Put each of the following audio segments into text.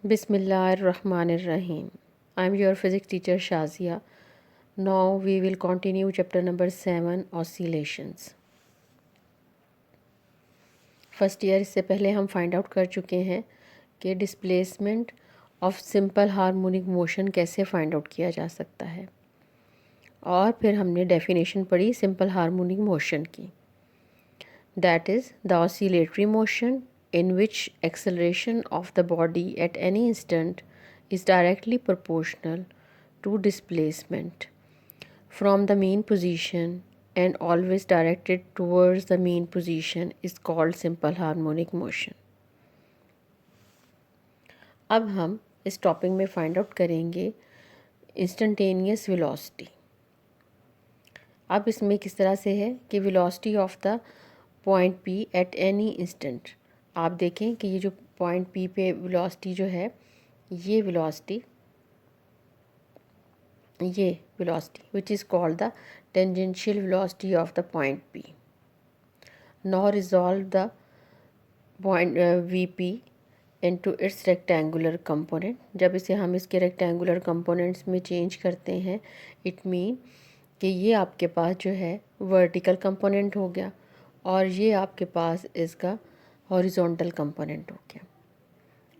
Bismillahirrahmanirrahim. I am your physics teacher Shazia. Now we will continue chapter number 7 oscillations. First year इससे पहले हम find out कर चुके हैं कि displacement of simple harmonic motion कैसे फाइंड आउट किया जा सकता है, और फिर हमने डेफिनेशन पढ़ी सिंपल हार्मोनिक मोशन की. That is the oscillatory motion in which acceleration of the body at any instant is directly proportional to displacement from the mean position and always directed towards the mean position is called simple harmonic motion. अब हम इस topic में find out करेंगे instantaneous velocity. अब इसमें किस तरह से है कि velocity of the point P at any instant. आप देखें कि ये जो पॉइंट पी पे वेलोसिटी जो है, ये velocity which is called the tangential velocity of the point P. Now resolve the point V P into its rectangular component. जब इसे हम इसके रेक्टेंगुलर कंपोनेंट्स में चेंज करते हैं, इट मीन कि ये आपके पास जो है वर्टिकल कंपोनेंट हो गया और ये आपके पास इसका हॉरिजॉन्टल कंपोनेंट हो गया.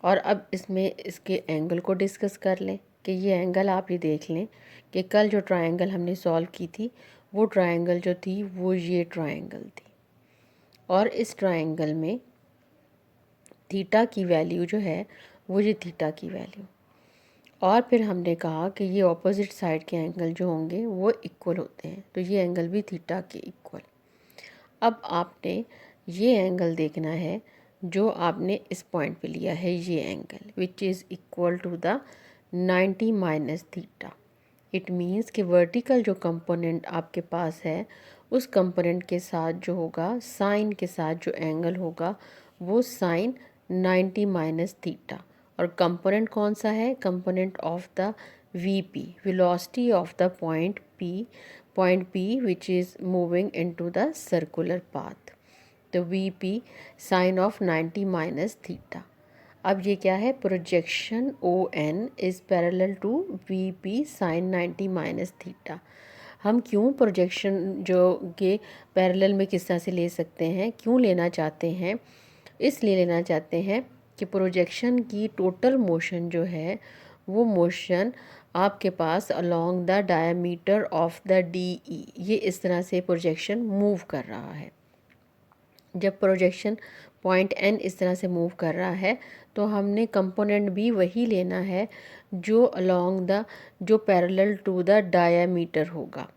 और अब इसमें इसके एंगल को डिस्कस कर लें कि ये एंगल आप ये देख लें कि कल जो ट्रायंगल हमने सॉल्व की थी, वो ट्रायंगल जो थी वो ये ट्रायंगल थी, और इस ट्रायंगल में थीटा की वैल्यू जो है वो ये थीटा की वैल्यू. और फिर हमने कहा कि ये ऑपोजिट साइड के एंगल जो होंगे वो इक्वल होते हैं, तो ये एंगल भी थीटा के इक्वल. अब आपने ये एंगल देखना है जो आपने इस पॉइंट पे लिया है, ये angle which is equal to the 90 minus theta. It means कि वर्टिकल जो कंपोनेंट आपके पास है, उस कंपोनेंट के साथ जो होगा, साइन के साथ जो एंगल होगा वो साइन 90 माइनस थीटा. और कंपोनेंट कौन सा है? Component of the V P, velocity of the point P which is moving into the circular path. तो V P sine of 90 minus theta. अब ये क्या है? Projection O N is parallel to V P sine 90 minus theta. हम क्यों projection जो के parallel में किस तरह से ले सकते हैं, क्यों लेना चाहते हैं? इसलिए लेना चाहते हैं कि प्रोजेक्शन की टोटल मोशन जो है वो मोशन आपके पास along the diameter of the D E, ये इस तरह से प्रोजेक्शन मूव कर रहा है. जब प्रोजेक्शन पॉइंट एन इस तरह से मूव कर रहा है तो हमने कंपोनेंट भी वही लेना है जो अलोंग द, जो पैरेलल टू द डायमीटर होगा.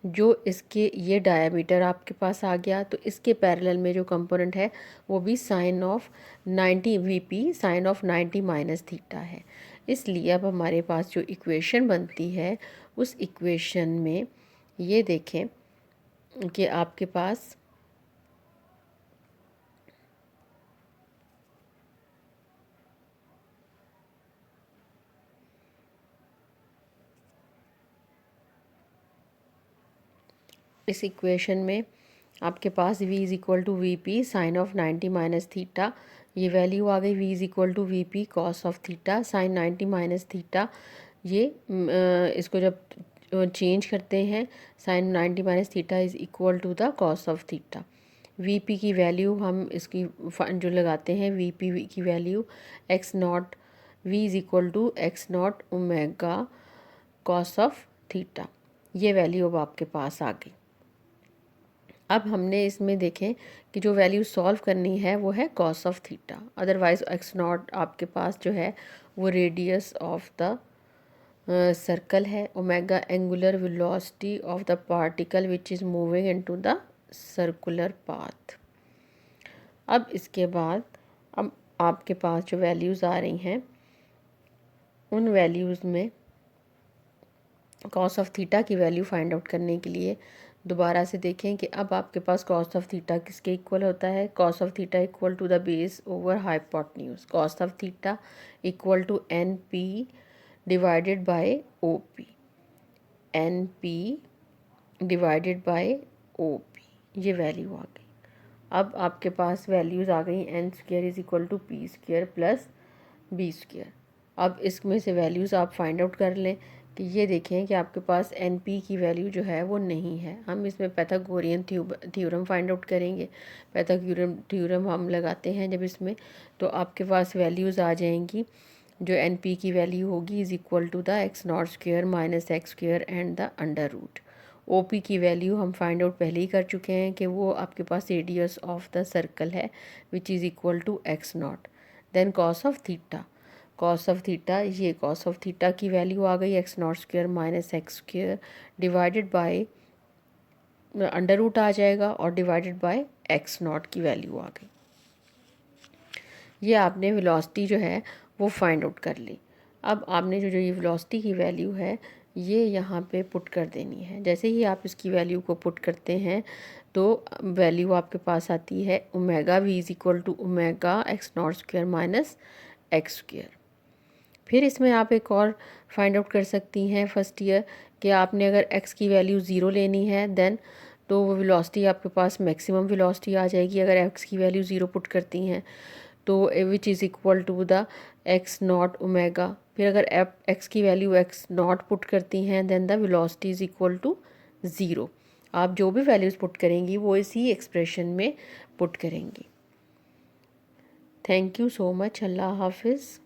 जो इसके ये डायमीटर आपके पास आ गया, तो इसके पैरेलल में जो कंपोनेंट है वो भी sine of 90 V P sine of 90 minus theta है. इसलिए अब हमारे पास जो इक्वेशन बनती है, उस इक्वेशन में ये देखें कि आपके पास इस इक्वेशन में आपके पास v is equal to V P sine of 90 minus theta, ये वैल्यू आ गई v is equal to V P cos of theta sine 90 minus theta. ये इसको जब चेंज करते हैं, sine 90 minus theta is equal to the cos of theta. V P की value हम इसकी जो लगाते हैं, वी पी की value X naught, V is equal to X naught omega cos of theta. ये वैल्यू अब आपके पास आ गई. अब हमने इसमें देखें कि जो वैल्यू सॉल्व करनी है वो है cos of theta. Otherwise x not आपके पास जो है वो रेडियस ऑफ द सर्कल है. Omega angular velocity of the particle which is moving into the circular path. अब इसके बाद अब आपके पास जो वैल्यूज़ आ रही हैं, उन वैल्यूज़ में कॉस ऑफ थीटा की वैल्यू फाइंड आउट करने के लिए दोबारा से देखें कि अब आपके पास कॉस ऑफ थीटा किसके इक्वल होता है? Cos of theta equal to the base over hypotenuse. Cos of theta equal to N P divided by O P, N P divided by O P. ये वैल्यू आ गई. अब आपके पास values आ गई N square is equal to P square plus B square. अब इसमें से वैल्यूज़ आप फाइंड आउट कर लें कि ये देखें कि आपके पास एन पी की वैल्यू जो है वो नहीं है। हम इसमें पैथागोरियन थ्योरम फाइंड आउट करेंगे। पैथागोरियन थ्योरम हम लगाते हैं जब इसमें, तो आपके पास वैल्यूज़ आ जाएंगी। जो एन पी की वैल्यू होगी is equal to the X naught square minus X square and the under root. O P की वैल्यू हम फाइंड आउट पहले ही कर चुके हैं कि वो आपके पास रेडियस ऑफ द सर्कल है which is equal to X naught. Then cos of theta, cos of theta, ये कॉस ऑफ थीटा की वैल्यू आ गई X naught square minus X square divided by under root आ जाएगा और divided by X naught की value आ गई। ये आपने वेलोसिटी जो है वो फाइंड आउट कर ली। अब आपने जो ये वेलोसिटी की वैल्यू है ये यहाँ पे पुट कर देनी है। जैसे ही आप इसकी वैल्यू को पुट करते हैं तो वैल्यू आपके पास आती है omega V is equal to omega X naught square minus X square. फिर इसमें आप एक और फाइंड आउट कर सकती हैं फर्स्ट ईयर कि आपने अगर x की वैल्यू ज़ीरो लेनी है देन तो वो वेलोसिटी आपके पास मैक्सिमम वेलोसिटी आ जाएगी अगर x की वैल्यू ज़ीरो पुट करती हैं तो which is equal to the X naught omega. फिर अगर x की वैल्यू x नॉट पुट करती हैं then the velocity is equal to zero. आप जो भी वैल्यूज़ पुट करेंगी वो इसी एक्सप्रेशन में पुट करेंगी। Thank you so much. अल्लाह हाफिज़।